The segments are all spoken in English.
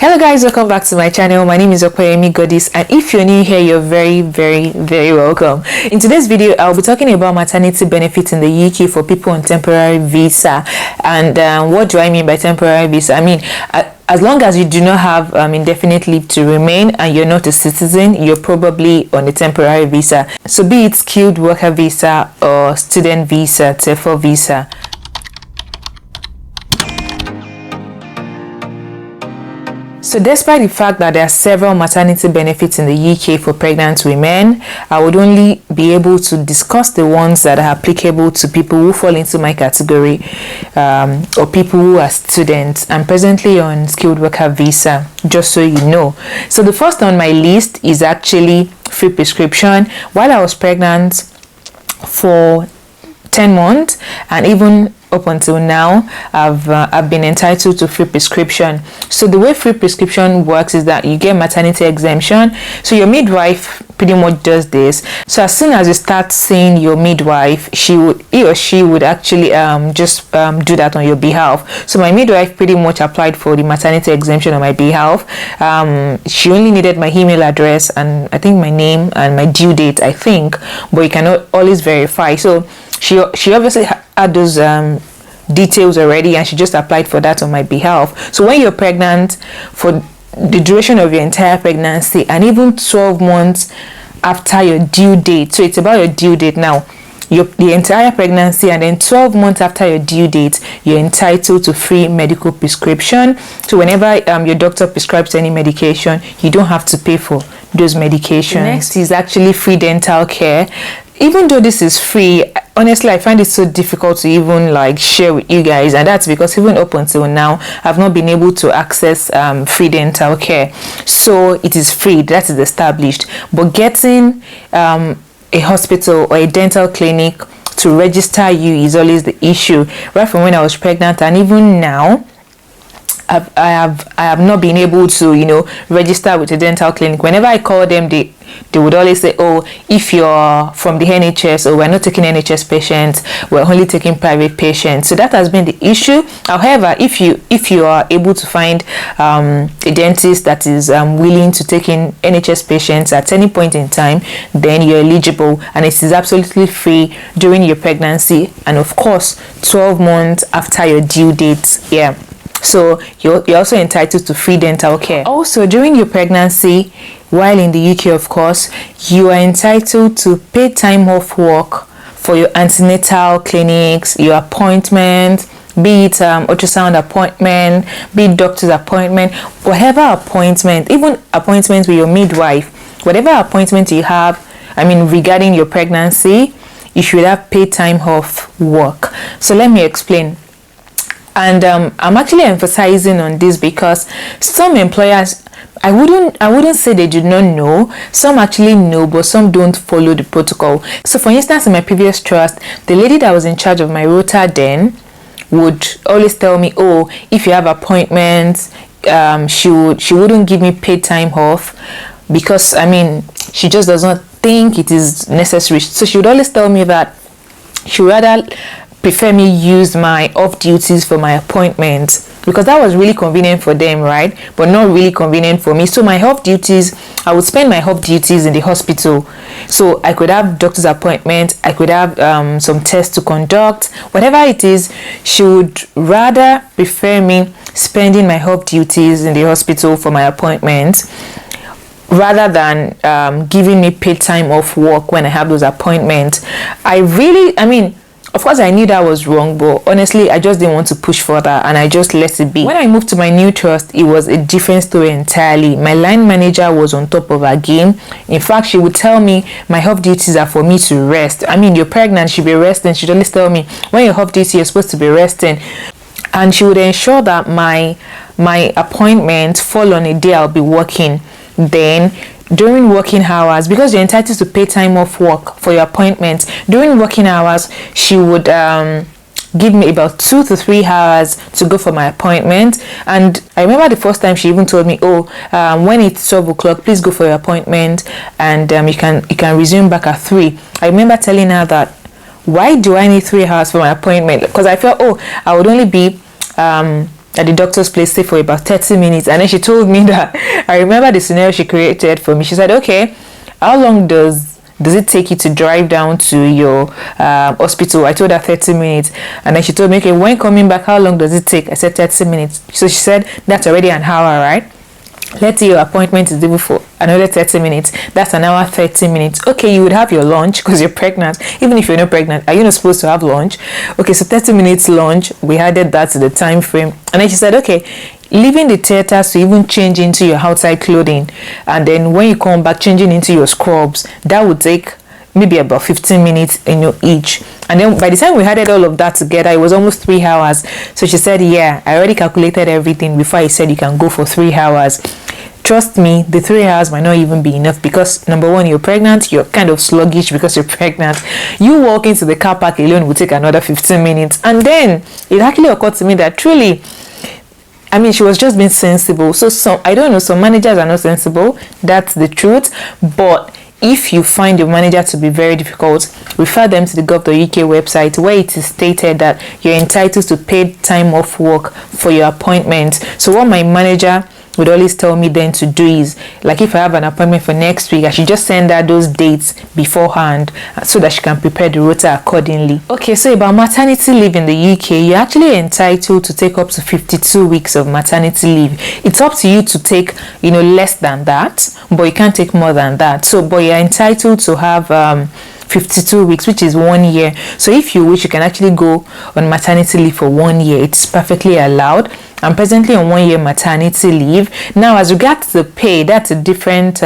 Hello guys, welcome back to my channel. My name is Okoyemi Goddess, and if you're new here, you're very welcome. In today's video, I'll be talking about maternity benefits in the UK for people on temporary visa. And what do I mean by temporary visa? I mean, as long as you do not have indefinite leave to remain and you're not a citizen, you're probably on a temporary visa. So be it skilled worker visa or student visa, TEFL visa. So despite the fact that there are several maternity benefits in the UK for pregnant women, I would only be able to discuss the ones that are applicable to people who fall into my category or people who are students. I'm presently on skilled worker visa, just so you know. So the first on my list is actually free prescription. While I was pregnant for 10 months and even up until now, I've been entitled to free prescription. So the way free prescription works is that you get maternity exemption. So your midwife pretty much does this. So as soon as you start seeing your midwife, he or she would actually just do that on your behalf. So my midwife pretty much applied for the maternity exemption on my behalf. She only needed my email address and I think my name and my due date, I think, but you cannot always verify. So she obviously had those details already, and she just applied for that on my behalf. So when you're pregnant, for the duration of your entire pregnancy and even 12 months after your due date, so it's about your due date now, the entire pregnancy and then 12 months after your due date, you're entitled to free medical prescription. So whenever your doctor prescribes any medication, you don't have to pay for those medications. Next is actually free dental care. Even though this is free, honestly, I find it so difficult to even share with you guys, and that's because even up until now, I've not been able to access free dental care. So it is free, that is established, but getting a hospital or a dental clinic to register you is always the issue. Right from when I was pregnant and even now, I have not been able to register with a dental clinic. Whenever I call them, they would always say, oh, if you're from the NHS, or we're not taking NHS patients, we're only taking private patients. So that has been the issue. However, if you are able to find a dentist that is willing to take in NHS patients at any point in time, then you're eligible, and it is absolutely free during your pregnancy and of course 12 months after your due date. Yeah. So you're also entitled to free dental care. Also, during your pregnancy, while in the UK, of course, you are entitled to paid time off work for your antenatal clinics, your appointments, be it ultrasound appointment, be it doctor's appointment, whatever appointment, even appointments with your midwife, whatever appointment you have, regarding your pregnancy, you should have paid time off work. So let me explain. And I'm actually emphasizing on this because some employers, I wouldn't say they do not know. Some actually know, but some don't follow the protocol. So for instance, in my previous trust, the lady that was in charge of my rota then would always tell me, oh, if you have appointments, she wouldn't give me paid time off because she just does not think it is necessary. So she would always tell me that she would rather prefer me use my off duties for my appointments, because that was really convenient for them, right? But not really convenient for me. So my off duties, I would spend my off duties in the hospital, so I could have doctor's appointment, I could have some tests to conduct, whatever it is. She would rather prefer me spending my off duties in the hospital for my appointments rather than giving me paid time off work when I have those appointments. Of course, I knew that was wrong, but honestly, I just didn't want to push further and I just let it be. When I moved to my new trust, it was a different story entirely. My line manager was on top of her game. In fact, she would tell me my off duties are for me to rest. You're pregnant, she'll be resting. She'd always tell me, when you're off duty, you're supposed to be resting. And she would ensure that my appointments fall on a day I'll be working. Then during working hours, because you're entitled to pay time off work for your appointments, during working hours, she would give me about 2 to 3 hours to go for my appointment. And I remember the first time she even told me, when it's 12 o'clock, please go for your appointment, and you can resume back at 3. I remember telling her that, why do I need 3 hours for my appointment? Because I felt, I would only be at the doctor's place, say for about 30 minutes. And then she told me that, I remember the scenario she created for me. She said, okay, how long does it take you to drive down to your hospital? I told her 30 minutes. And then she told me, okay, when coming back, how long does it take? I said 30 minutes. So she said, that's already an hour, right? Let's say your appointment is due for another 30 minutes. That's an hour, 30 minutes. Okay, you would have your lunch because you're pregnant. Even if you're not pregnant, are you not supposed to have lunch? Okay, so 30 minutes lunch. We added that to the time frame. And then she said, okay, leaving the theaters to even change into your outside clothing. And then when you come back, changing into your scrubs, that would take maybe about 15 minutes in your each. And then by the time we added all of that together, it was almost 3 hours. So she said, yeah, I already calculated everything before I said you can go for 3 hours. Trust me, the 3 hours might not even be enough because, number one, you're pregnant, you're kind of sluggish because you're pregnant. You walk into the car park alone will take another 15 minutes. And then it actually occurred to me that truly, I mean, she was just being sensible. So I don't know, some managers are not sensible. That's the truth. But if you find your manager to be very difficult, refer them to the gov.uk website where it is stated that you're entitled to paid time off work for your appointment. So what my manager would always tell me then to do is, like if I have an appointment for next week, I should just send her those dates beforehand so that she can prepare the rota accordingly. Okay, so about maternity leave in the UK, you're actually entitled to take up to 52 weeks of maternity leave. It's up to you to take, less than that, but you can't take more than that. So, but you're entitled to have 52 weeks, which is 1 year. So if you wish, you can actually go on maternity leave for 1 year. It's perfectly allowed. I'm presently on 1 year maternity leave. Now, as regards to the pay, that's a different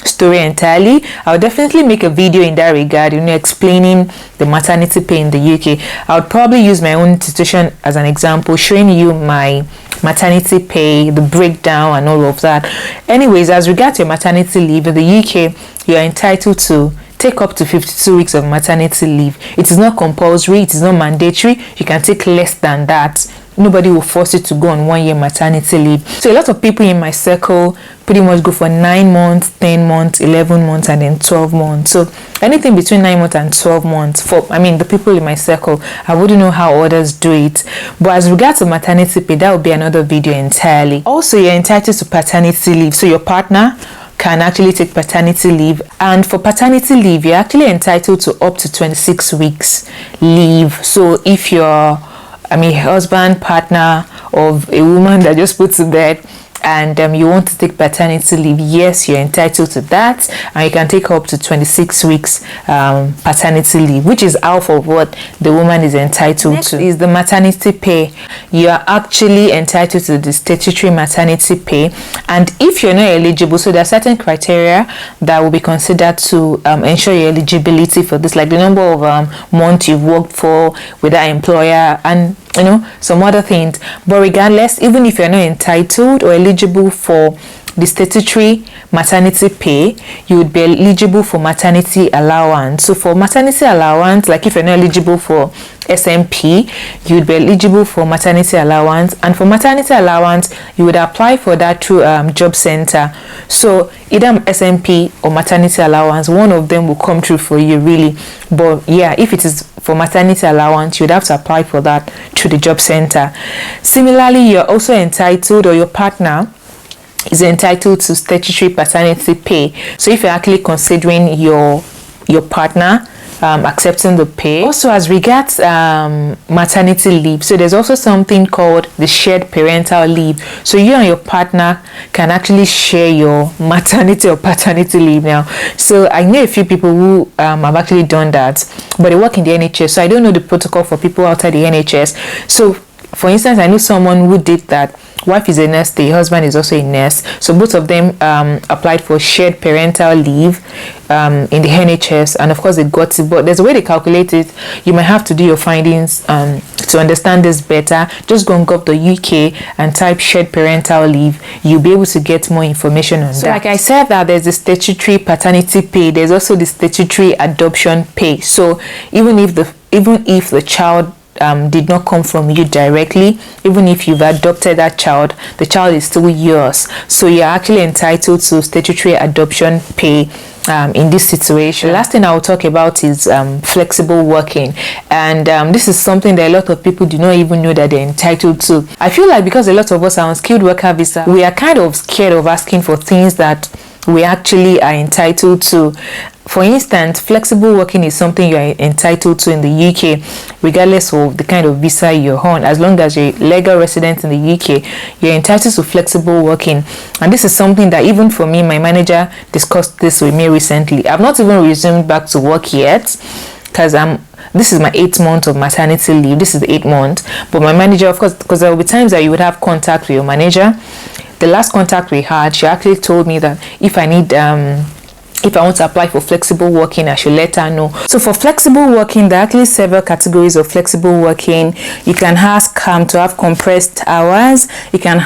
story entirely. I'll definitely make a video in that regard, explaining the maternity pay in the UK. I would probably use my own institution as an example, showing you my maternity pay, the breakdown and all of that. Anyways, as regards to your maternity leave in the UK, you are entitled to take up to 52 weeks of maternity leave. It is not compulsory, it is not mandatory. You can take less than that. Nobody will force you to go on 1 year maternity leave. So a lot of people in my circle pretty much go for 9 months, 10 months, 11 months, and then 12 months. So anything between 9 months and 12 months for, the people in my circle, I wouldn't know how others do it. But as regards to maternity pay, that would be another video entirely. Also, you're entitled to paternity leave. So your partner can actually take paternity leave, and for paternity leave you're actually entitled to up to 26 weeks leave. So if you're husband, partner of a woman that just put to bed and you want to take paternity leave, yes, you're entitled to that, and you can take up to 26 weeks paternity leave, which is half of what the woman is entitled to. Is the maternity pay. You are actually entitled to the statutory maternity pay, and if you're not eligible, so there are certain criteria that will be considered to ensure your eligibility for this, like the number of months you've worked for with that employer and some other things. But regardless, even if you're not entitled or eligible for the statutory maternity pay, you would be eligible for maternity allowance. So for maternity allowance, like if you're not eligible for SMP, you would be eligible for maternity allowance, and for maternity allowance you would apply for that through job center. So either SMP or maternity allowance, one of them will come through for you really. But yeah, if it is for maternity allowance, you would have to apply for that through the job center. Similarly, you're also entitled, or your partner is entitled to statutory paternity pay. So if you're actually considering your partner accepting the pay. Also, as regards maternity leave, so there's also something called the shared parental leave. So you and your partner can actually share your maternity or paternity leave now. So I know a few people who have actually done that, but they work in the NHS, so I don't know the protocol for people outside the NHS. So for instance, I know someone who did that. Wife is a nurse, the husband is also a nurse, so both of them applied for shared parental leave in the NHS, and of course they got it. But there's a way they calculate it. You might have to do your findings to understand this better. Just go on gov.uk and type shared parental leave. You'll be able to get more information on that. Like I said, that there's the statutory paternity pay, there's also the statutory adoption pay. So even if the child did not come from you directly, even if you've adopted that child, the child is still yours. So you're actually entitled to statutory adoption pay in this situation. The last thing I will talk about is flexible working, and this is something that a lot of people do not even know that they're entitled to. I feel like because a lot of us are on skilled worker visa, we are kind of scared of asking for things that we actually are entitled to. For instance, flexible working is something you are entitled to in the UK, regardless of the kind of visa you're on. As long as you're legal resident in the UK, you're entitled to flexible working. And this is something that even for me, my manager discussed this with me recently. I've not even resumed back to work yet, because this is my 8th month of maternity leave. This is the 8th month. But my manager, of course, because there will be times that you would have contact with your manager. The last contact we had, she actually told me that if I need if I want to apply for flexible working, I should let her know. So for flexible working, there are actually several categories of flexible working. You can ask to have compressed hours. You can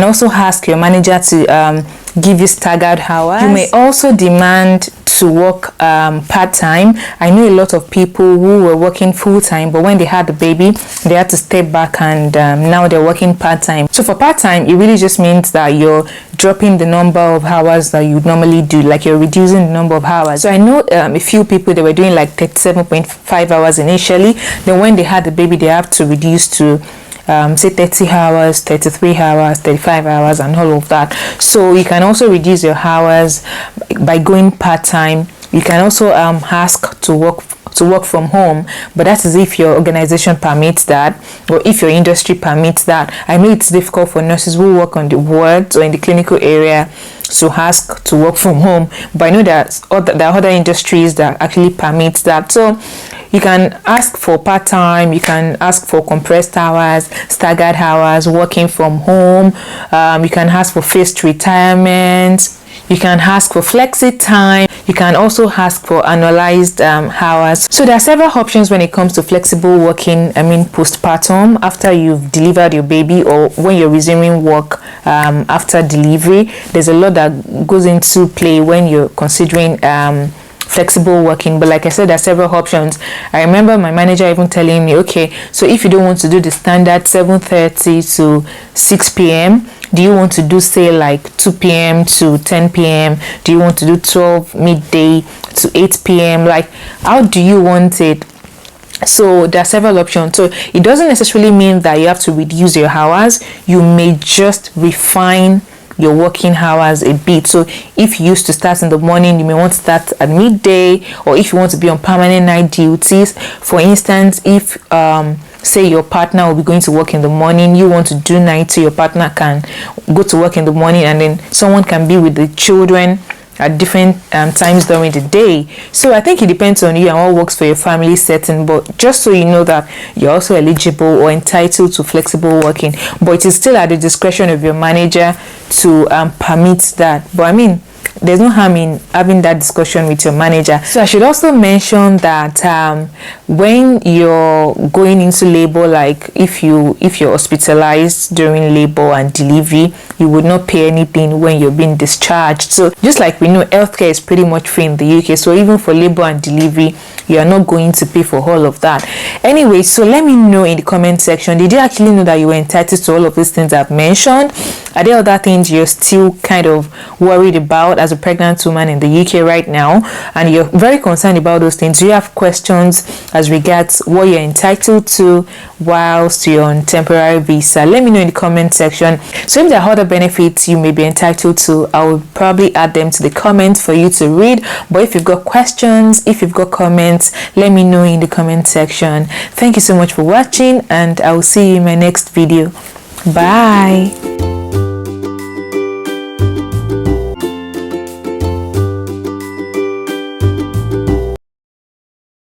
also ask your manager to give you staggered hours. You may also demand to work part-time. I know a lot of people who were working full-time, but when they had the baby, they had to step back, and now they're working part-time. So for part-time, it really just means that you're dropping the number of hours that you normally do, like you're reducing the number of hours. So I know a few people, they were doing like 37.5 hours initially. Then when they had the baby, they have to reduce to say 30 hours, 33 hours, 35 hours, and all of that. So you can also reduce your hours by going part-time. You can also ask to work from home, but that is if your organization permits that, or if your industry permits that. I know it's difficult for nurses who work on the wards or in the clinical area to ask to work from home, but I know there are other industries that actually permit that. So you can ask for part-time, you can ask for compressed hours, staggered hours, working from home. You can ask for phased retirement. You can ask for flexi time. You can also ask for annualized hours. So there are several options when it comes to flexible working. Postpartum, after you've delivered your baby, or when you're resuming work after delivery. There's a lot that goes into play when you're considering flexible working. But like I said, there are several options. I remember my manager even telling me, okay, so if you don't want to do the standard 7:30 to 6 p.m, do you want to do, say, like 2 p.m. to 10 p.m? Do you want to do 12 midday to 8 p.m? Like, how do you want it? So there are several options. So it doesn't necessarily mean that you have to reduce your hours. You may just refine your working hours a bit. So if you used to start in the morning, you may want to start at midday, or if you want to be on permanent night duties. For instance, if say your partner will be going to work in the morning, you want to do night, so your partner can go to work in the morning, and then someone can be with the children at different times during the day. So I think it depends on you and what works for your family setting. But just so you know that you're also eligible or entitled to flexible working, but it is still at the discretion of your manager to permit that. But there's no harm in having that discussion with your manager. So I should also mention that when you're going into labor, like if you're hospitalized during labor and delivery, you would not pay anything when you're being discharged. So just like we know, healthcare is pretty much free in the UK, so even for labor and delivery, you are not going to pay for all of that. Anyway, so let me know in the comment section, did you actually know that you were entitled to all of these things I've mentioned? Are there other things you're still kind of worried about as a pregnant woman in the UK right now, and you're very concerned about those things? Do you have questions as regards what you're entitled to whilst you're on temporary visa? Let me know in the comment section. So if there are other benefits you may be entitled to, I will probably add them to the comments for you to read. But if you've got questions, if you've got comments, let me know in the comment section. Thank you so much for watching, and I will see you in my next video. Bye.